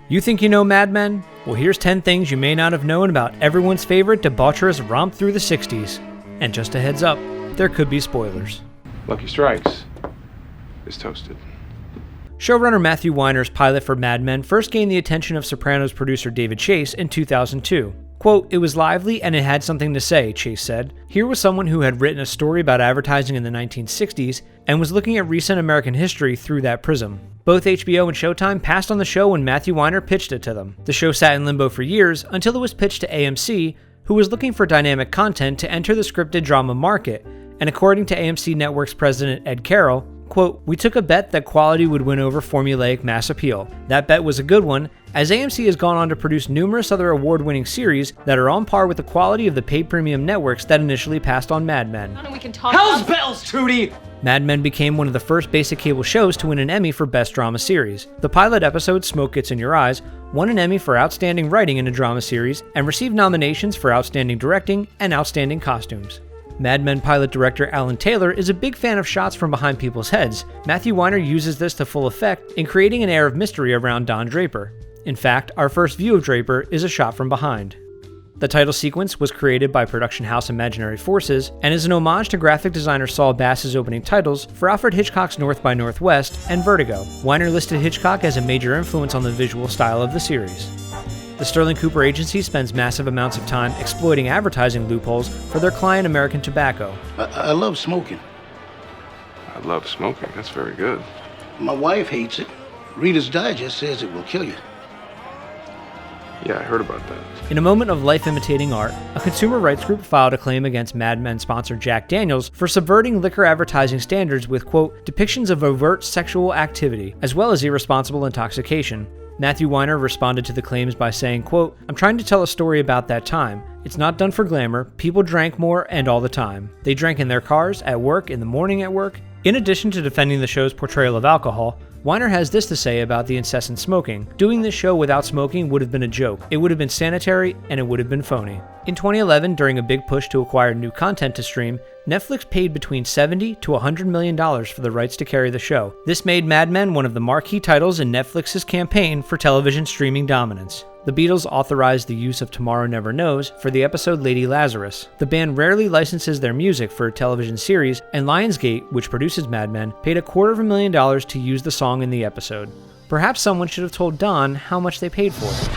You think you know Mad Men? Well, here's 10 things you may not have known about everyone's favorite debaucherous romp through the 60s. And just a heads up, there could be spoilers. Lucky Strikes is toasted. Showrunner Matthew Weiner's pilot for Mad Men first gained the attention of Sopranos producer David Chase in 2002. Quote, "It was lively and it had something to say," Chase said. Here was someone who had written a story about advertising in the 1960s and was looking at recent American history through that prism. Both HBO and Showtime passed on the show when Matthew Weiner pitched it to them. The show sat in limbo for years until it was pitched to AMC, who was looking for dynamic content to enter the scripted drama market, and according to AMC Network's president Ed Carroll, quote, "We took a bet that quality would win over formulaic mass appeal. That bet was a good one, as AMC has gone on to produce numerous other award-winning series that are on par with the quality of the paid premium networks that initially passed on Mad Men." Hell's bells, Tootie! Mad Men became one of the first basic cable shows to win an Emmy for Best Drama Series. The pilot episode, Smoke Gets in Your Eyes, won an Emmy for Outstanding Writing in a Drama Series and received nominations for Outstanding Directing and Outstanding Costumes. Mad Men pilot director Alan Taylor is a big fan of shots from behind people's heads. Matthew Weiner uses this to full effect in creating an air of mystery around Don Draper. In fact, our first view of Draper is a shot from behind. The title sequence was created by production house Imaginary Forces and is an homage to graphic designer Saul Bass's opening titles for Alfred Hitchcock's North by Northwest and Vertigo. Weiner listed Hitchcock as a major influence on the visual style of the series. The Sterling Cooper agency spends massive amounts of time exploiting advertising loopholes for their client American Tobacco. I love smoking. I love smoking. That's very good. My wife hates it. Reader's Digest says it will kill you. Yeah, I heard about that. In a moment of life imitating art, a consumer rights group filed a claim against Mad Men sponsor Jack Daniels for subverting liquor advertising standards with, quote, "depictions of overt sexual activity, as well as irresponsible intoxication." Matthew Weiner responded to the claims by saying, quote, "I'm trying to tell a story about that time. It's not done for glamour. People drank more and all the time. They drank in their cars, at work, in the morning at work." In addition to defending the show's portrayal of alcohol, Weiner has this to say about the incessant smoking. "Doing this show without smoking would have been a joke. It would have been sanitary, and it would have been phony." In 2011, during a big push to acquire new content to stream, Netflix paid between $70 to $100 million for the rights to carry the show. This made Mad Men one of the marquee titles in Netflix's campaign for television streaming dominance. The Beatles authorized the use of Tomorrow Never Knows for the episode Lady Lazarus. The band rarely licenses their music for a television series, and Lionsgate, which produces Mad Men, paid $250,000 to use the song in the episode. Perhaps someone should have told Don how much they paid for it.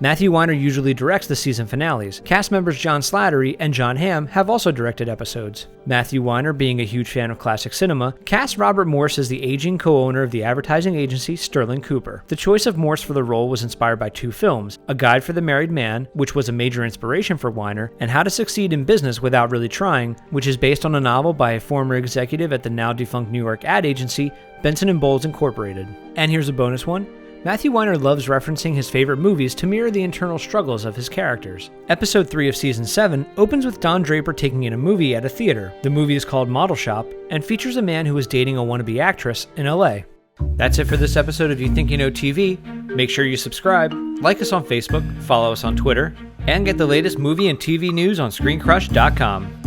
Matthew Weiner usually directs the season finales. Cast members John Slattery and John Hamm have also directed episodes. Matthew Weiner, being a huge fan of classic cinema, cast Robert Morse as the aging co-owner of the advertising agency Sterling Cooper. The choice of Morse for the role was inspired by two films, A Guide for the Married Man, which was a major inspiration for Weiner, and How to Succeed in Business Without Really Trying, which is based on a novel by a former executive at the now-defunct New York ad agency, Benson & Bowles Incorporated. And here's a bonus one. Matthew Weiner loves referencing his favorite movies to mirror the internal struggles of his characters. Episode 3 of Season 7 opens with Don Draper taking in a movie at a theater. The movie is called Model Shop and features a man who is dating a wannabe actress in LA. That's it for this episode of You Think You Know TV. Make sure you subscribe, like us on Facebook, follow us on Twitter, and get the latest movie and TV news on ScreenCrush.com.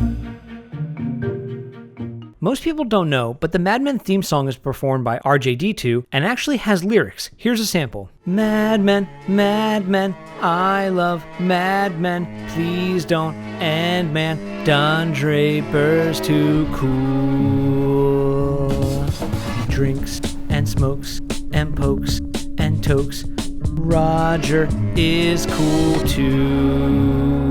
Most people don't know, but the Mad Men theme song is performed by RJD2 and actually has lyrics. Here's a sample. Mad Men, I love Mad Men, please don't end man, Don Draper's too cool. He drinks and smokes and pokes and tokes, Roger is cool too.